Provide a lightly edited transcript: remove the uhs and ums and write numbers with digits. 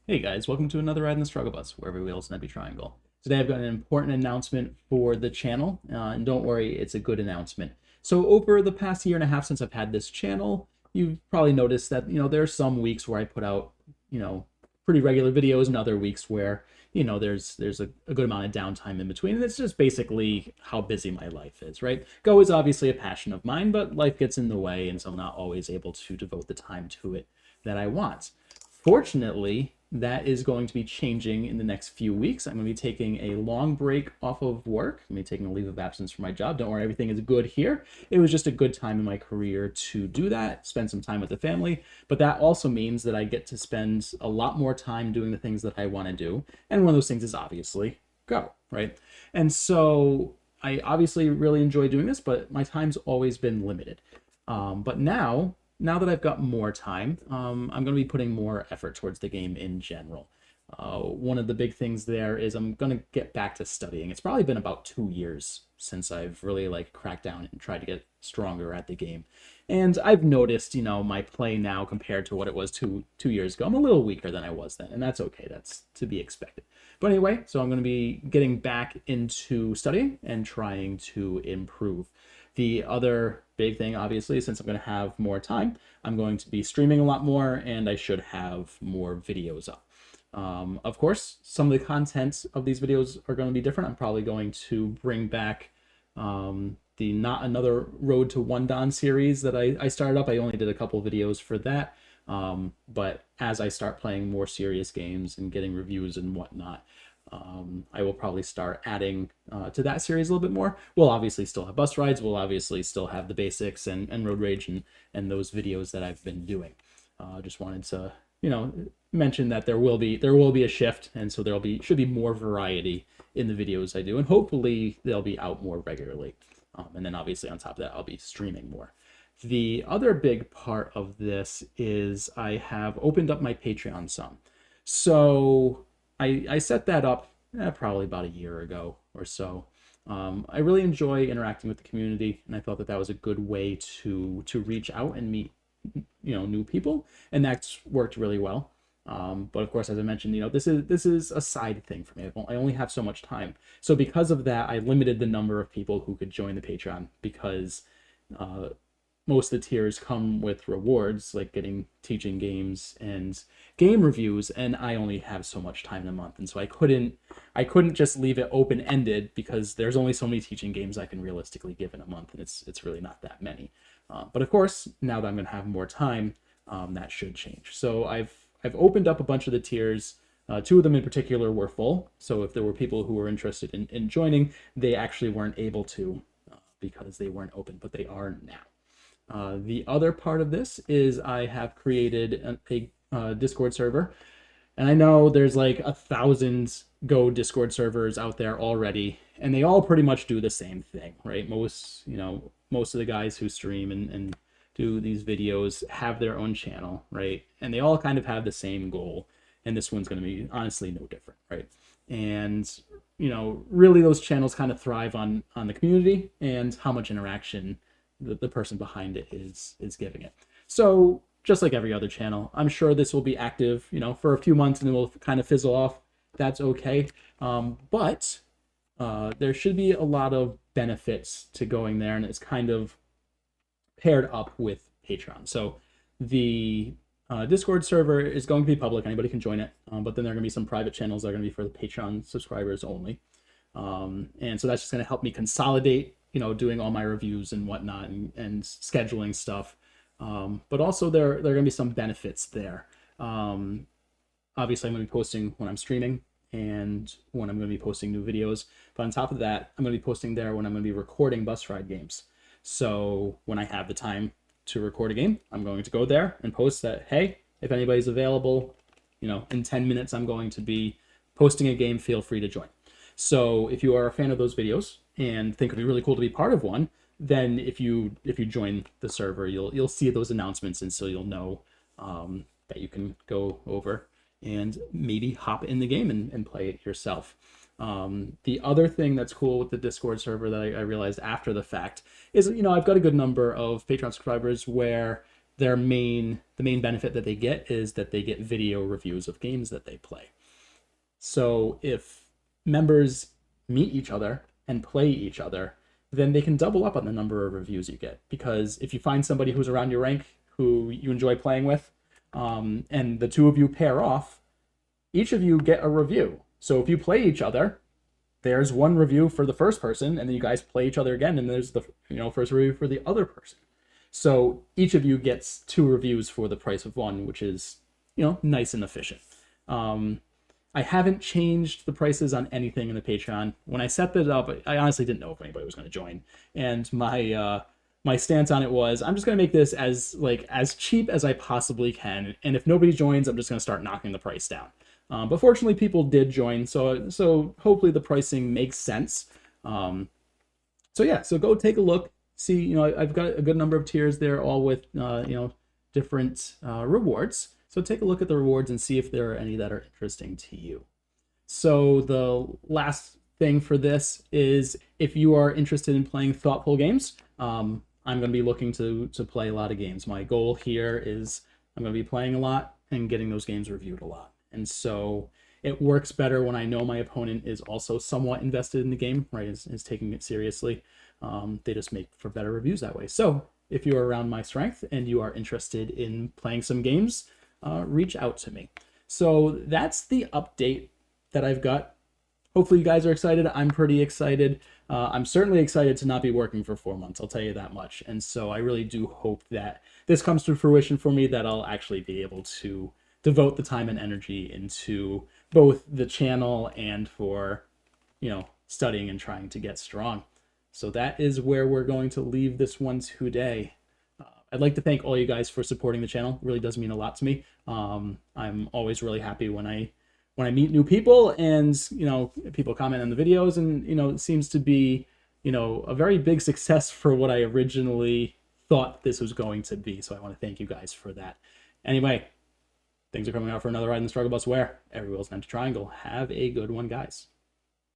Hey guys, welcome to another ride in the Strugglebus, where every wheel is an empty triangle. Today I've got an important announcement for the channel, and don't worry, it's a good announcement. So over the past year and a half since I've had this channel, you've probably noticed that, there are some weeks where I put out, pretty regular videos and other weeks where, there's a good amount of downtime in between, and it's just basically how busy my life is, right? Go is obviously a passion of mine, but life gets in the way, and so I'm not always able to devote the time to it that I want. Fortunately, that is going to be changing in the next few weeks. I'm going to be taking a long break off of work. I'm going to be taking a leave of absence from my job. Don't worry, everything is good here. It was just a good time in my career to do that, spend some time with the family. But that also means that I get to spend a lot more time doing the things that I want to do. And one of those things is obviously go, right? And so I obviously really enjoy doing this, but my time's always been limited. But now that I've got more time, I'm going to be putting more effort towards the game in general. One of the big things there is I'm going to get back to studying. It's probably been about 2 years since I've really cracked down and tried to get stronger at the game. And I've noticed, my play now compared to what it was two years ago. I'm a little weaker than I was then, and that's okay. That's to be expected. But anyway, so I'm going to be getting back into studying and trying to improve. The other big thing, obviously, since I'm going to have more time, I'm going to be streaming a lot more and I should have more videos up. Of course, some of the content of these videos are going to be different. I'm probably going to bring back the Not Another Road to One Don series that I started up. I only did a couple videos for that. But as I start playing more serious games and getting reviews and whatnot, I will probably start adding to that series a little bit more. We'll obviously still have bus rides. We'll obviously still have the basics and road rage and those videos that I've been doing. Just wanted to mention that there will be a shift, and so should be more variety in the videos I do, and hopefully they'll be out more regularly. And then obviously on top of that, I'll be streaming more. The other big part of this is I have opened up my Patreon some. So I set that up probably about a year ago or so. I really enjoy interacting with the community, and I thought that was a good way to reach out and meet new people, and that's worked really well. But of course, as I mentioned, this is a side thing for me. I only have so much time, so because of that, I limited the number of people who could join the Patreon because uh, most of the tiers come with rewards like getting teaching games and game reviews, and I only have so much time in a month, and so I couldn't just leave it open ended because there's only so many teaching games I can realistically give in a month, and it's really not that many. But of course, now that I'm going to have more time, that should change. So I've opened up a bunch of the tiers. Two of them in particular were full, so if there were people who were interested in joining, they actually weren't able to because they weren't open, but they are now. The other part of this is I have created a Discord server, and I know there's like 1,000 Go Discord servers out there already, and they all pretty much do the same thing, right? Most of the guys who stream and do these videos have their own channel, right? And they all kind of have the same goal, and this one's going to be honestly no different, right? And really those channels kind of thrive on the community and how much interaction the person behind it is giving it. So just like every other channel, I'm sure this will be active, for a few months and it will kind of fizzle off. That's okay. But there should be a lot of benefits to going there, and it's kind of paired up with Patreon. So the Discord server is going to be public; anybody can join it. But then there are going to be some private channels that are going to be for the Patreon subscribers only. And so that's just going to help me consolidate, doing all my reviews and whatnot and scheduling stuff. But also there are going to be some benefits there. Obviously, I'm going to be posting when I'm streaming and when I'm going to be posting new videos. But on top of that, I'm going to be posting there when I'm going to be recording bus ride games. So when I have the time to record a game, I'm going to go there and post that, hey, if anybody's available, in 10 minutes, I'm going to be posting a game, feel free to join. So if you are a fan of those videos and think it'd be really cool to be part of one, then if you join the server, you'll see those announcements, and so you'll know that you can go over and maybe hop in the game and play it yourself. The other thing that's cool with the Discord server that I realized after the fact is, I've got a good number of Patreon subscribers where the main benefit that they get is that they get video reviews of games that they play. So if members meet each other and play each other, then they can double up on the number of reviews you get. Because if you find somebody who's around your rank who you enjoy playing with, and the two of you pair off, each of you get a review. So if you play each other, there's one review for the first person, and then you guys play each other again, and there's the first review for the other person. So each of you gets 2 reviews for the price of 1, which is nice and efficient. I haven't changed the prices on anything in the Patreon. When I set this up, I honestly didn't know if anybody was going to join, and my stance on it was, I'm just going to make this as cheap as I possibly can, and if nobody joins, I'm just going to start knocking the price down. But fortunately, people did join, so hopefully the pricing makes sense. So go take a look. See, I've got a good number of tiers there, all with different rewards. So take a look at the rewards and see if there are any that are interesting to you. So the last thing for this is, if you are interested in playing thoughtful games, I'm going to be looking to play a lot of games. My goal here is I'm going to be playing a lot and getting those games reviewed a lot. And so it works better when I know my opponent is also somewhat invested in the game, right? Is taking it seriously. They just make for better reviews that way. So if you are around my strength and you are interested in playing some games, reach out to me. So that's the update that I've got. Hopefully you guys are excited. I'm pretty excited. I'm certainly excited to not be working for 4 months, I'll tell you that much. And so I really do hope that this comes to fruition for me, that I'll actually be able to devote the time and energy into both the channel and for, studying and trying to get strong. So that is where we're going to leave this one today. I'd like to thank all you guys for supporting the channel. It really does mean a lot to me. I'm always really happy when I meet new people, and people comment on the videos, and it seems to be a very big success for what I originally thought this was going to be. So I want to thank you guys for that. Anyway, things are coming out for another ride in the Strugglebus, where every wheel's an empty triangle. Have a good one, guys.